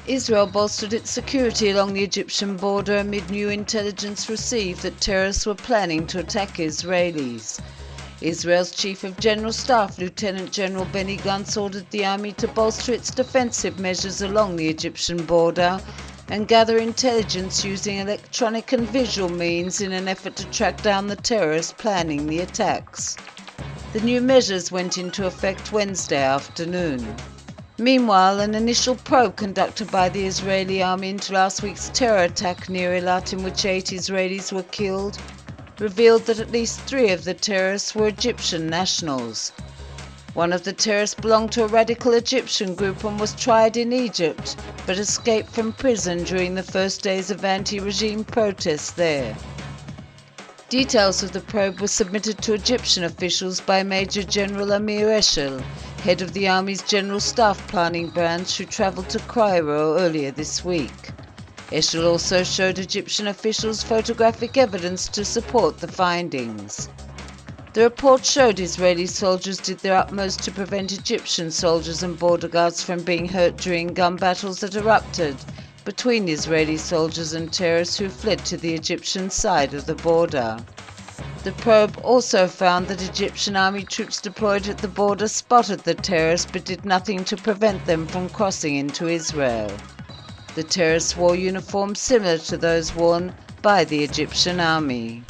Israel bolstered its security along the Egyptian border amid new intelligence received that terrorists were planning to attack Israelis. Israel's Chief of General Staff, Lt.Gen. Benny Gantz, ordered the army to bolster its defensive measures along the Egyptian border and gather intelligence using electronic and visual means in an effort to track down the terrorists planning the attacks. The new measures went into effect Wednesday afternoon. Meanwhile, an initial probe conducted by the Israeli army into last week's terror attack near Eilat, in which 8 Israelis were killed, revealed that at least 3 of the terrorists were Egyptian nationals. One of the terrorists belonged to a radical Egyptian group and was tried in Egypt, but escaped from prison during the first days of anti-regime protests there. Details of the probe were submitted to Egyptian officials by Maj.Gen Amir Eshel, head of the Army's General Staff Planning Branch, who travelled to Cairo earlier this week. Eshel also showed Egyptian officials photographic evidence to support the findings. The report showed Israeli soldiers did their utmost to prevent Egyptian soldiers and border guards from being hurt during gun battles that erupted between Israeli soldiers and terrorists who fled to the Egyptian side of the border. The probe also found that Egyptian army troops deployed at the border spotted the terrorists but did nothing to prevent them from crossing into Israel. The terrorists wore uniforms similar to those worn by the Egyptian army.